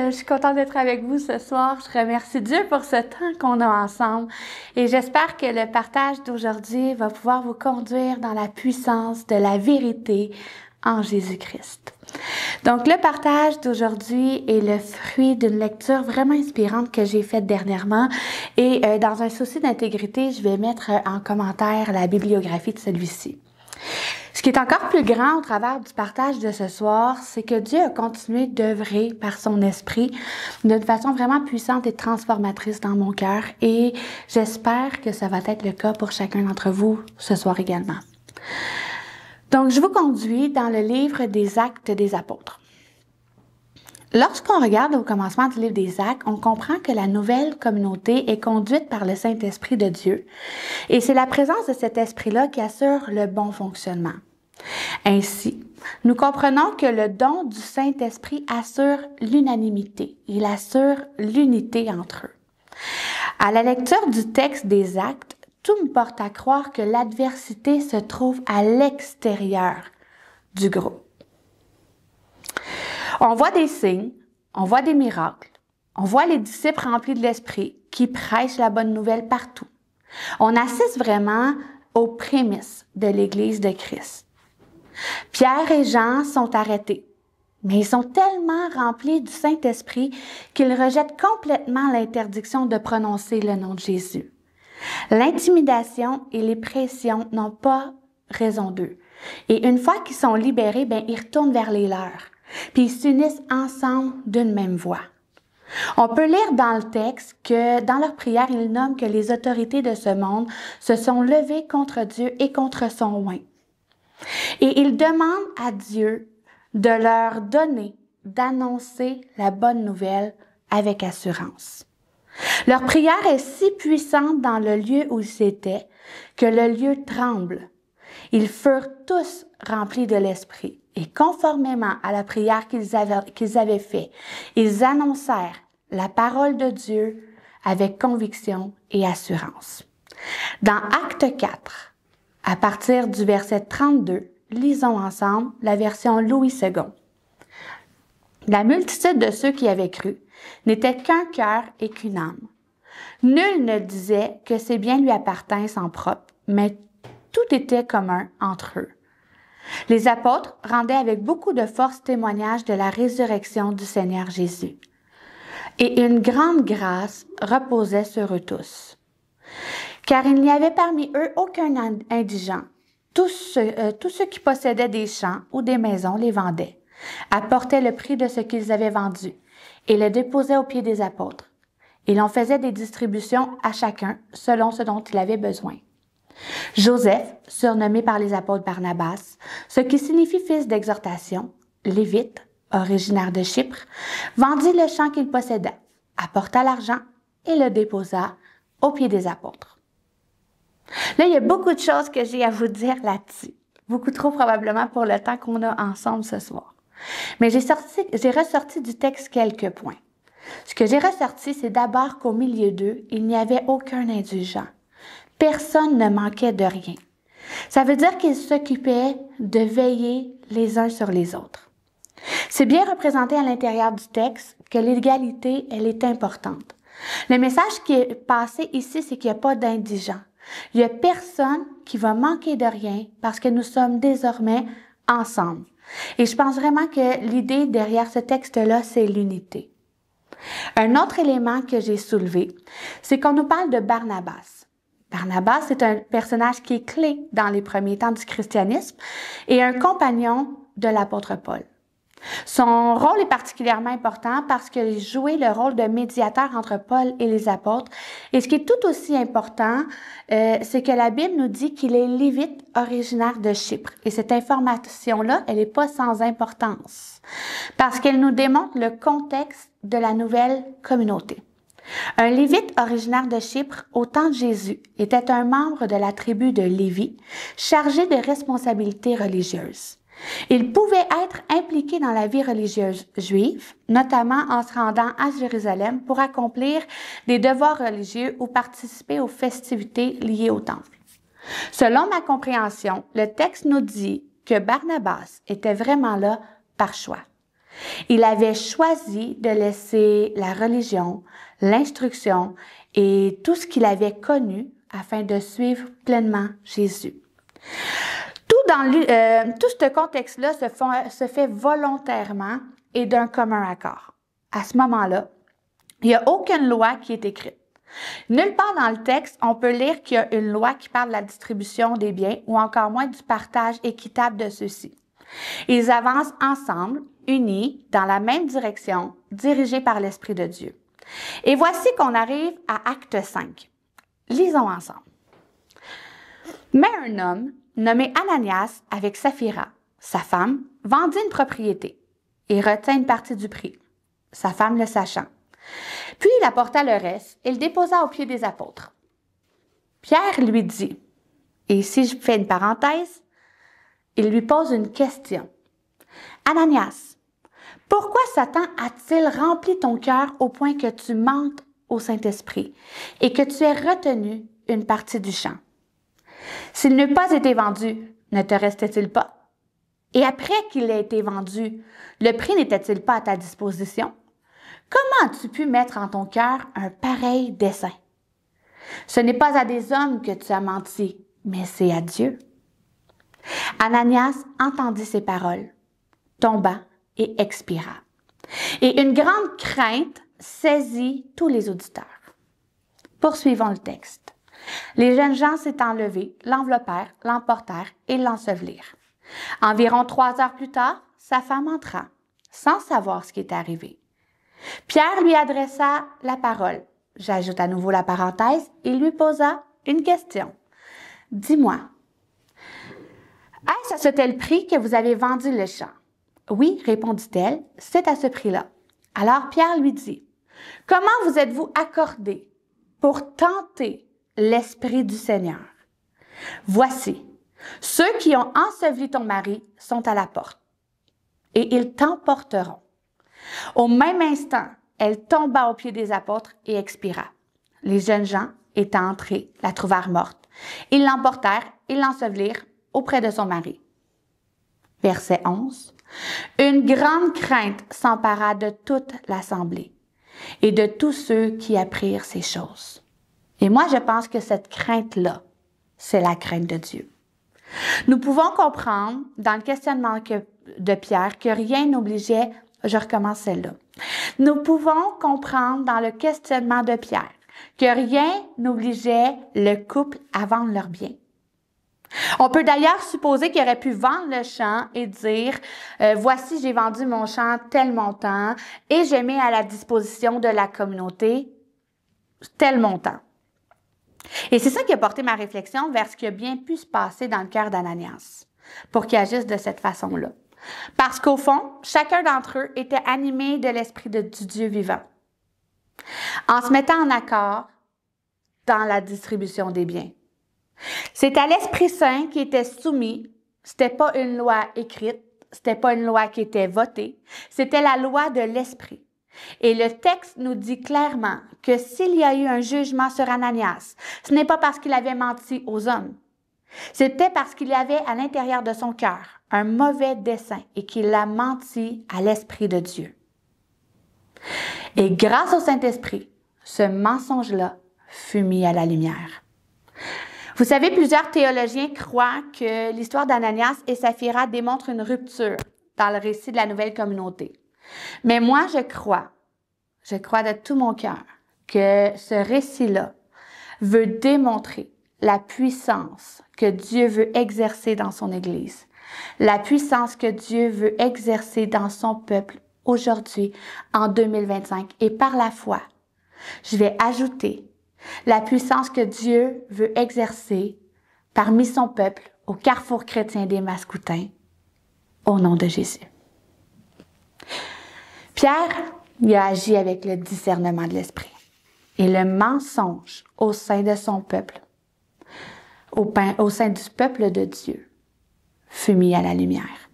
Je suis contente d'être avec vous ce soir. Je remercie Dieu pour ce temps qu'on a ensemble et j'espère que le partage d'aujourd'hui va pouvoir vous conduire dans la puissance de la vérité en Jésus-Christ. Donc, le partage d'aujourd'hui est le fruit d'une lecture vraiment inspirante que j'ai faite dernièrement et dans un souci d'intégrité, je vais mettre en commentaire la bibliographie de celui-ci. Ce qui est encore plus grand au travers du partage de ce soir, c'est que Dieu a continué d'œuvrer par son esprit d'une façon vraiment puissante et transformatrice dans mon cœur et j'espère que ça va être le cas pour chacun d'entre vous ce soir également. Donc, je vous conduis dans le livre des Actes des Apôtres. Lorsqu'on regarde au commencement du livre des Actes, on comprend que la nouvelle communauté est conduite par le Saint-Esprit de Dieu. Et c'est la présence de cet esprit-là qui assure le bon fonctionnement. Ainsi, nous comprenons que le don du Saint-Esprit assure l'unanimité. Il assure l'unité entre eux. À la lecture du texte des Actes, tout me porte à croire que l'adversité se trouve à l'extérieur du groupe. On voit des signes, on voit des miracles, on voit les disciples remplis de l'Esprit qui prêchent la bonne nouvelle partout. On assiste vraiment aux prémices de l'Église de Christ. Pierre et Jean sont arrêtés, mais ils sont tellement remplis du Saint-Esprit qu'ils rejettent complètement l'interdiction de prononcer le nom de Jésus. L'intimidation et les pressions n'ont pas raison d'eux. Et une fois qu'ils sont libérés, ils retournent vers les leurs. Puis ils s'unissent ensemble d'une même voix. On peut lire dans le texte que dans leur prière, ils nomment que les autorités de ce monde se sont levées contre Dieu et contre son oint. Et ils demandent à Dieu de leur donner, d'annoncer la bonne nouvelle avec assurance. Leur prière est si puissante dans le lieu où ils étaient que le lieu tremble. Ils furent tous remplis de l'Esprit et conformément à la prière qu'ils avaient faite, ils annoncèrent la parole de Dieu avec conviction et assurance. Dans Acte 4, à partir du verset 32, lisons ensemble la version Louis II. La multitude de ceux qui avaient cru n'était qu'un cœur et qu'une âme. Nul ne disait que ses biens lui appartinssent en propre, mais tout était commun entre eux. Les apôtres rendaient avec beaucoup de force témoignage de la résurrection du Seigneur Jésus. Et une grande grâce reposait sur eux tous. Car il n'y avait parmi eux aucun indigent. Tous ceux qui possédaient des champs ou des maisons les vendaient, apportaient le prix de ce qu'ils avaient vendu et le déposaient aux pieds des apôtres. Et l'on faisait des distributions à chacun selon ce dont il avait besoin. Joseph, surnommé par les apôtres Barnabas, ce qui signifie fils d'exhortation, lévite, originaire de Chypre, vendit le champ qu'il possédait, apporta l'argent et le déposa aux pieds des apôtres. Là, il y a beaucoup de choses que j'ai à vous dire là-dessus. Beaucoup trop probablement pour le temps qu'on a ensemble ce soir. Mais j'ai ressorti du texte quelques points. Ce que j'ai ressorti, c'est d'abord qu'au milieu d'eux, il n'y avait aucun indulgent. Personne ne manquait de rien. Ça veut dire qu'ils s'occupaient de veiller les uns sur les autres. C'est bien représenté à l'intérieur du texte que l'égalité, elle est importante. Le message qui est passé ici, c'est qu'il n'y a pas d'indigents. Il n'y a personne qui va manquer de rien parce que nous sommes désormais ensemble. Et je pense vraiment que l'idée derrière ce texte-là, c'est l'unité. Un autre élément que j'ai soulevé, c'est qu'on nous parle de Barnabas. Barnabas est un personnage qui est clé dans les premiers temps du christianisme et un compagnon de l'apôtre Paul. Son rôle est particulièrement important parce qu'il jouait le rôle de médiateur entre Paul et les apôtres. Et ce qui est tout aussi important, c'est que la Bible nous dit qu'il est lévite originaire de Chypre. Et cette information-là, elle n'est pas sans importance parce qu'elle nous démontre le contexte de la nouvelle communauté. Un Lévite originaire de Chypre au temps de Jésus était un membre de la tribu de Lévi, chargé de responsabilités religieuses. Il pouvait être impliqué dans la vie religieuse juive, notamment en se rendant à Jérusalem pour accomplir des devoirs religieux ou participer aux festivités liées au temple. Selon ma compréhension, le texte nous dit que Barnabas était vraiment là par choix. Il avait choisi de laisser la religion, l'instruction et tout ce qu'il avait connu afin de suivre pleinement Jésus. Tout ce contexte-là se fait volontairement et d'un commun accord. À ce moment-là, il n'y a aucune loi qui est écrite. Nulle part dans le texte, on peut lire qu'il y a une loi qui parle de la distribution des biens ou encore moins du partage équitable de ceux-ci. Ils avancent ensemble, unis, dans la même direction, dirigés par l'Esprit de Dieu. Et voici qu'on arrive à Acte 5. Lisons ensemble. Mais un homme nommé Ananias avec Saphira, sa femme, vendit une propriété et retint une partie du prix, sa femme le sachant. Puis il apporta le reste et le déposa aux pieds des apôtres. Pierre lui dit, et si je fais une parenthèse, il lui pose une question. Ananias, pourquoi Satan a-t-il rempli ton cœur au point que tu mentes au Saint-Esprit et que tu aies retenu une partie du champ? S'il n'eût pas été vendu, ne te restait-il pas? Et après qu'il ait été vendu, le prix n'était-il pas à ta disposition? Comment as-tu pu mettre en ton cœur un pareil dessein? Ce n'est pas à des hommes que tu as menti, mais c'est à Dieu. Ananias entendit ces paroles, tomba et expira. Et une grande crainte saisit tous les auditeurs. Poursuivons le texte. Les jeunes gens s'étant levés, l'enveloppèrent, l'emportèrent et l'ensevelirent. Environ 3 heures plus tard, sa femme entra, sans savoir ce qui était arrivé. Pierre lui adressa la parole. J'ajoute à nouveau la parenthèse. Il lui posa une question. « Dis-moi, est-ce à ce tel prix que vous avez vendu le champ? » « Oui, répondit-elle, c'est à ce prix-là. » Alors Pierre lui dit, « Comment vous êtes-vous accordé pour tenter l'Esprit du Seigneur? Voici, ceux qui ont enseveli ton mari sont à la porte, et ils t'emporteront. » Au même instant, elle tomba aux pieds des apôtres et expira. Les jeunes gens, étant entrés, la trouvèrent morte. Ils l'emportèrent et l'ensevelirent auprès de son mari. Verset 11. Une grande crainte s'empara de toute l'assemblée et de tous ceux qui apprirent ces choses. Et moi, je pense que cette crainte-là, c'est la crainte de Dieu. Nous pouvons comprendre, dans le questionnement de Pierre, que rien n'obligeait. Je recommence celle-là. Nous pouvons comprendre dans le questionnement de Pierre que rien n'obligeait le couple à vendre leurs biens. On peut d'ailleurs supposer qu'il aurait pu vendre le champ et dire « Voici, j'ai vendu mon champ tel montant et je mets à la disposition de la communauté tel montant. » Et c'est ça qui a porté ma réflexion vers ce qui a bien pu se passer dans le cœur d'Ananias pour qu'il agisse de cette façon-là. Parce qu'au fond, chacun d'entre eux était animé de l'Esprit du Dieu vivant, en se mettant en accord dans la distribution des biens. C'est à l'Esprit Saint qui était soumis. C'était pas une loi écrite, c'était pas une loi qui était votée, c'était la loi de l'Esprit. Et le texte nous dit clairement que s'il y a eu un jugement sur Ananias, ce n'est pas parce qu'il avait menti aux hommes. C'était parce qu'il y avait à l'intérieur de son cœur un mauvais dessein et qu'il a menti à l'Esprit de Dieu. Et grâce au Saint-Esprit, ce mensonge-là fut mis à la lumière. Vous savez, plusieurs théologiens croient que l'histoire d'Ananias et Saphira démontre une rupture dans le récit de la nouvelle communauté. Mais moi, je crois de tout mon cœur que ce récit-là veut démontrer la puissance que Dieu veut exercer dans son Église, la puissance que Dieu veut exercer dans son peuple aujourd'hui, en 2025. Et par la foi, je vais ajouter la puissance que Dieu veut exercer parmi son peuple au carrefour chrétien des Mascoutins, au nom de Jésus. Pierre, il a agi avec le discernement de l'Esprit. et le mensonge au sein de son peuple, au sein du peuple de Dieu, fut mis à la lumière.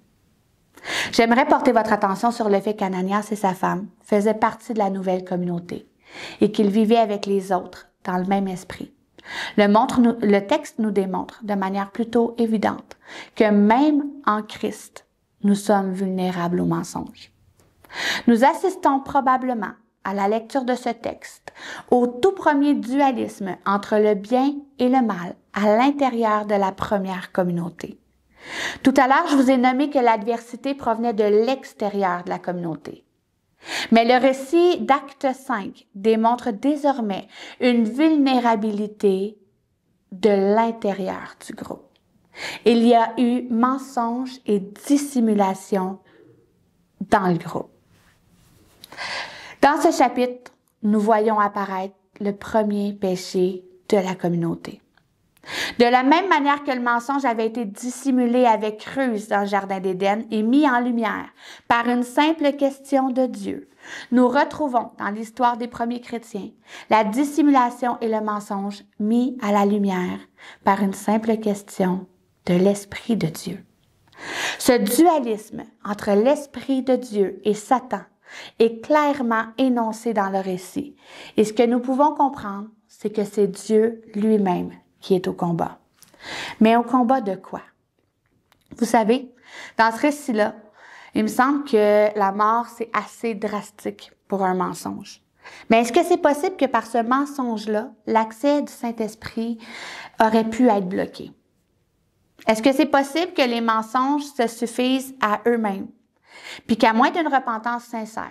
J'aimerais porter votre attention sur le fait qu'Ananias et sa femme faisaient partie de la nouvelle communauté et qu'ils vivaient avec les autres dans le même esprit. Le texte nous démontre de manière plutôt évidente que même en Christ, nous sommes vulnérables aux mensonges. Nous assistons probablement à la lecture de ce texte au tout premier dualisme entre le bien et le mal à l'intérieur de la première communauté. Tout à l'heure, je vous ai nommé que l'adversité provenait de l'extérieur de la communauté. Mais le récit d'Acte 5 démontre désormais une vulnérabilité de l'intérieur du groupe. Il y a eu mensonge et dissimulation dans le groupe. Dans ce chapitre, nous voyons apparaître le premier péché de la communauté. De la même manière que le mensonge avait été dissimulé avec ruse dans le Jardin d'Éden et mis en lumière par une simple question de Dieu, nous retrouvons dans l'histoire des premiers chrétiens la dissimulation et le mensonge mis à la lumière par une simple question de l'Esprit de Dieu. Ce dualisme entre l'Esprit de Dieu et Satan est clairement énoncé dans le récit. Et ce que nous pouvons comprendre, c'est que c'est Dieu lui-même qui est au combat. Mais au combat de quoi? Vous savez, dans ce récit-là, il me semble que la mort, c'est assez drastique pour un mensonge. Mais est-ce que c'est possible que par ce mensonge-là, l'accès du Saint-Esprit aurait pu être bloqué? Est-ce que c'est possible que les mensonges se suffisent à eux-mêmes? Puis qu'à moins d'une repentance sincère,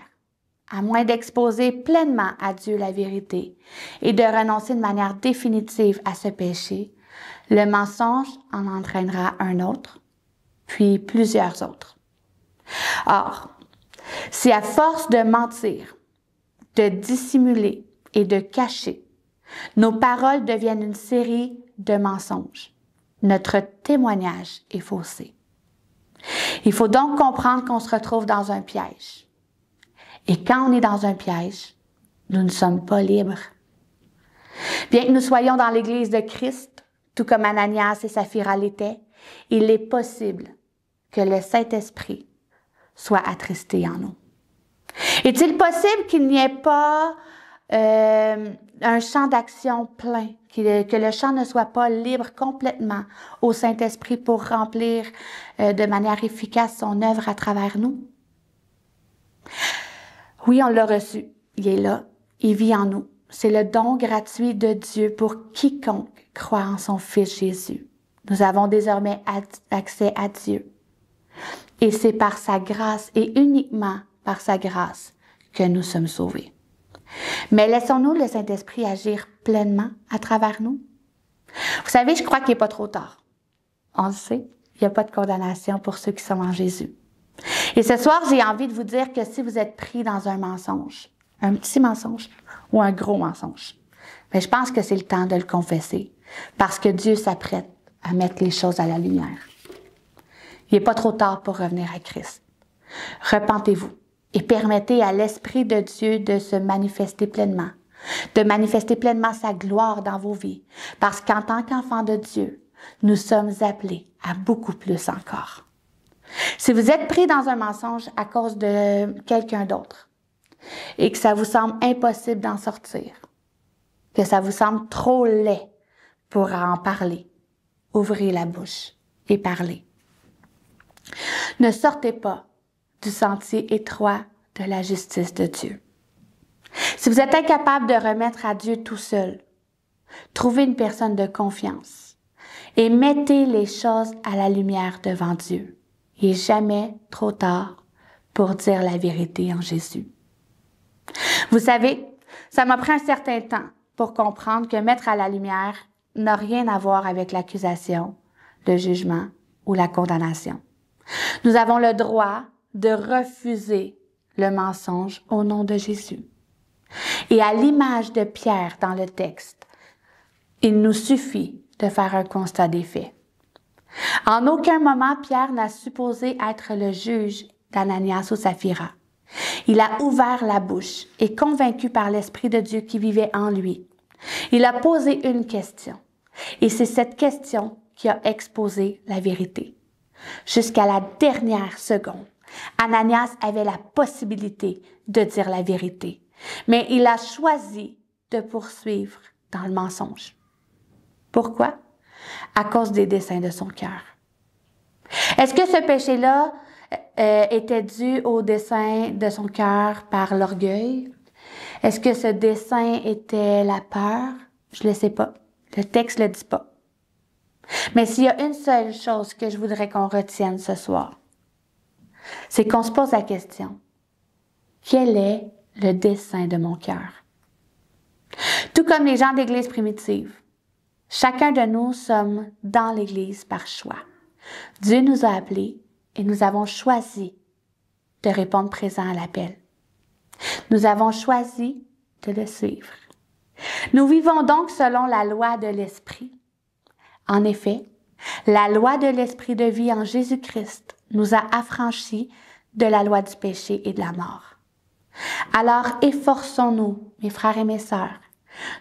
à moins d'exposer pleinement à Dieu la vérité et de renoncer de manière définitive à ce péché, le mensonge en entraînera un autre, puis plusieurs autres. Or, si à force de mentir, de dissimuler et de cacher, nos paroles deviennent une série de mensonges, notre témoignage est faussé. Il faut donc comprendre qu'on se retrouve dans un piège. Et quand on est dans un piège, nous ne sommes pas libres. Bien que nous soyons dans l'Église de Christ, tout comme Ananias et Saphira l'étaient, il est possible que le Saint-Esprit soit attristé en nous. Est-il possible qu'il n'y ait pas un champ d'action plein, que le champ ne soit pas libre complètement au Saint-Esprit pour remplir de manière efficace son œuvre à travers nous? Oui, on l'a reçu. Il est là. Il vit en nous. C'est le don gratuit de Dieu pour quiconque croit en son Fils Jésus. Nous avons désormais accès à Dieu. Et c'est par sa grâce et uniquement par sa grâce que nous sommes sauvés. Mais laissons-nous le Saint-Esprit agir pleinement à travers nous? Vous savez, je crois qu'il n'est pas trop tard. On le sait, il n'y a pas de condamnation pour ceux qui sont en Jésus. Et ce soir, j'ai envie de vous dire que si vous êtes pris dans un mensonge, un petit mensonge ou un gros mensonge, bien, je pense que c'est le temps de le confesser parce que Dieu s'apprête à mettre les choses à la lumière. Il n'est pas trop tard pour revenir à Christ. Repentez-vous et permettez à l'Esprit de Dieu de se manifester pleinement, de manifester pleinement sa gloire dans vos vies, parce qu'en tant qu'enfants de Dieu, nous sommes appelés à beaucoup plus encore. Si vous êtes pris dans un mensonge à cause de quelqu'un d'autre et que ça vous semble impossible d'en sortir, que ça vous semble trop laid pour en parler, ouvrez la bouche et parlez. Ne sortez pas du sentier étroit de la justice de Dieu. Si vous êtes incapable de remettre à Dieu tout seul, trouvez une personne de confiance et mettez les choses à la lumière devant Dieu. Il n'est jamais trop tard pour dire la vérité en Jésus. Vous savez, ça m'a pris un certain temps pour comprendre que mettre à la lumière n'a rien à voir avec l'accusation, le jugement ou la condamnation. Nous avons le droit de refuser le mensonge au nom de Jésus. Et à l'image de Pierre dans le texte, il nous suffit de faire un constat des faits. En aucun moment, Pierre n'a supposé être le juge d'Ananias ou Saphira. Il a ouvert la bouche et convaincu par l'Esprit de Dieu qui vivait en lui. Il a posé une question. Et c'est cette question qui a exposé la vérité. Jusqu'à la dernière seconde, Ananias avait la possibilité de dire la vérité, mais il a choisi de poursuivre dans le mensonge. Pourquoi? À cause des desseins de son cœur. Est-ce que ce péché-là était dû au dessein de son cœur par l'orgueil? Est-ce que ce dessein était la peur? Je ne le sais pas. Le texte ne le dit pas. Mais s'il y a une seule chose que je voudrais qu'on retienne ce soir, c'est qu'on se pose la question, quel est le dessein de mon cœur? Tout comme les gens d'Église primitive, chacun de nous sommes dans l'Église par choix. Dieu nous a appelés et nous avons choisi de répondre présent à l'appel. Nous avons choisi de le suivre. Nous vivons donc selon la loi de l'Esprit. En effet, la loi de l'Esprit de vie en Jésus-Christ nous a affranchis de la loi du péché et de la mort. Alors efforçons-nous, mes frères et mes sœurs,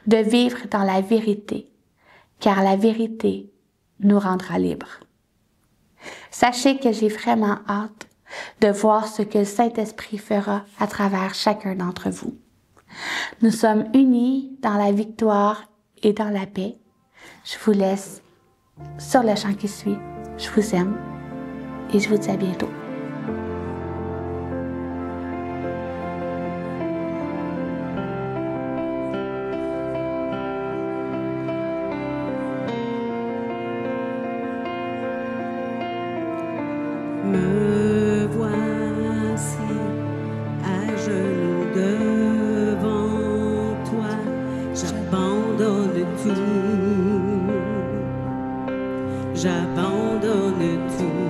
de vivre dans la vérité, car la vérité nous rendra libres. Sachez que j'ai vraiment hâte de voir ce que le Saint-Esprit fera à travers chacun d'entre vous. Nous sommes unis dans la victoire et dans la paix. Je vous laisse sur le chant qui suit. Je vous aime et je vous dis à bientôt. Me voici à genoux devant toi, j'abandonne tout, j'abandonne tout.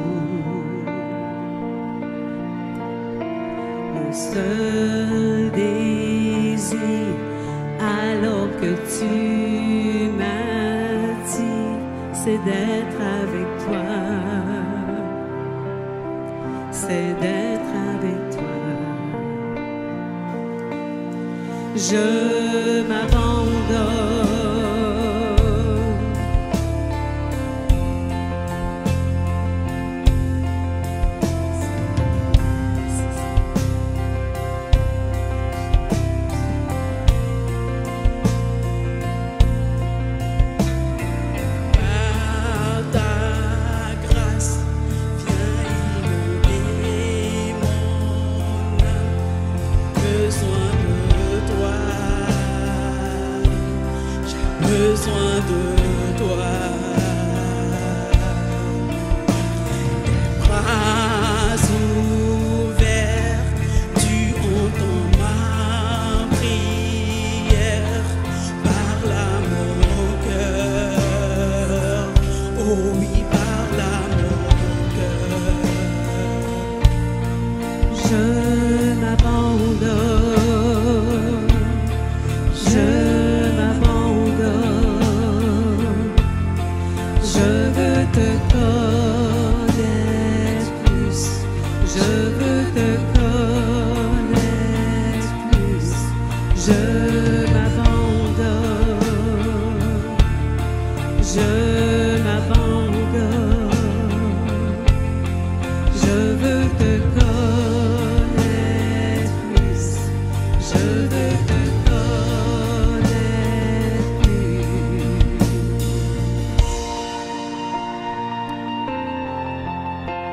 Mon seul désir, alors que tu m'as dit, c'est d'être avec toi. C'est d'être avec toi. Je m'abandonne. Par ta grâce, besoin de toi. Tes bras ouverts, tu entends ma prière. Parle à mon cœur, oh oui, parle à mon cœur. Je m'abandonne.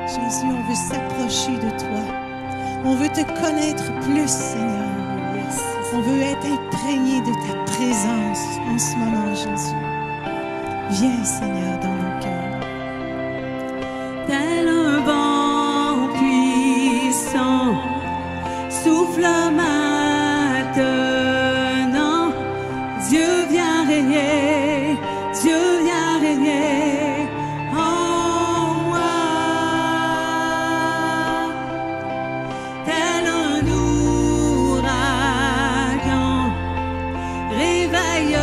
Jésus, on veut s'approcher de toi. On veut te connaître plus, Seigneur. On veut être imprégné de ta présence en ce moment, Jésus. Viens, Seigneur, dans nos cœurs. Tel un vent puissant, souffle maintenant. Dieu vient régner, Dieu vient régner en moi. Tel un ouragan, réveille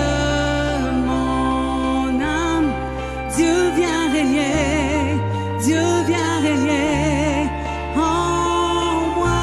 mon âme. Dieu vient régner, Dieu vient régner en moi.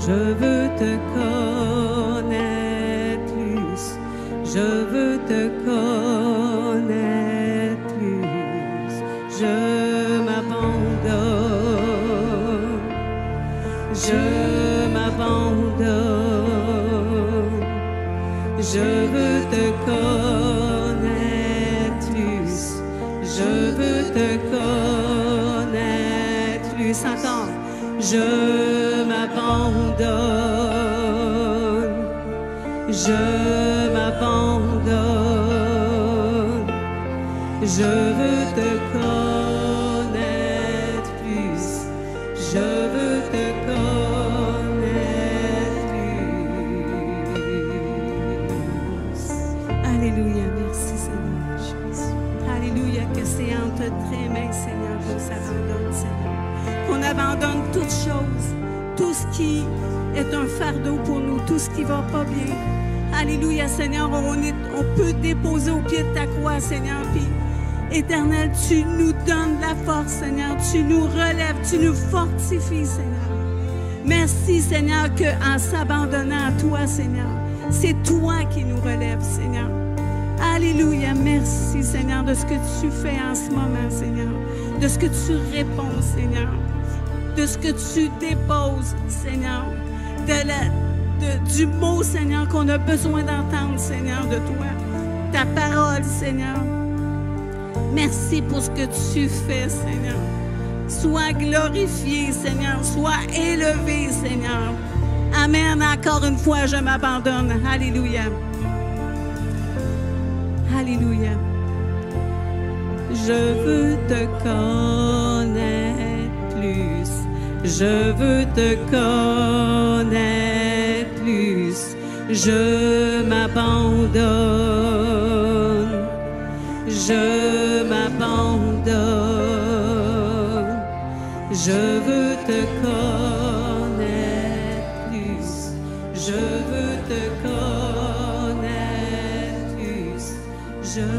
Je veux te connaître plus. Je veux te connaître plus. Je m'abandonne. Je m'abandonne. Je veux te connaître plus. Je veux te connaître plus. Encore. Je m'abandonne, je m'abandonne, je veux te connaître plus, je veux te connaître plus. Alléluia, merci Seigneur Jésus. Alléluia, que c'est entre tes mains, Seigneur, qu'on s'abandonne, Seigneur. Qu'on abandonne toutes choses, tout ce qui est un fardeau pour nous, tout ce qui ne va pas bien. Alléluia, Seigneur, on peut déposer au pied de ta croix, Seigneur. Puis, Éternel, tu nous donnes la force, Seigneur. Tu nous relèves, tu nous fortifies, Seigneur. Merci, Seigneur, qu'en s'abandonnant à toi, Seigneur, c'est toi qui nous relèves, Seigneur. Alléluia, merci, Seigneur, de ce que tu fais en ce moment, Seigneur. De ce que tu réponds, Seigneur. De ce que tu déposes, Seigneur, du mot, Seigneur, qu'on a besoin d'entendre, Seigneur, de toi, ta parole, Seigneur. Merci pour ce que tu fais, Seigneur. Sois glorifié, Seigneur, sois élevé, Seigneur. Amen. Encore une fois, je m'abandonne. Alléluia. Alléluia. Je veux te connaître plus. Je veux te connaître plus. Je m'abandonne. Je m'abandonne. Je veux te connaître plus. Je veux te connaître plus. Je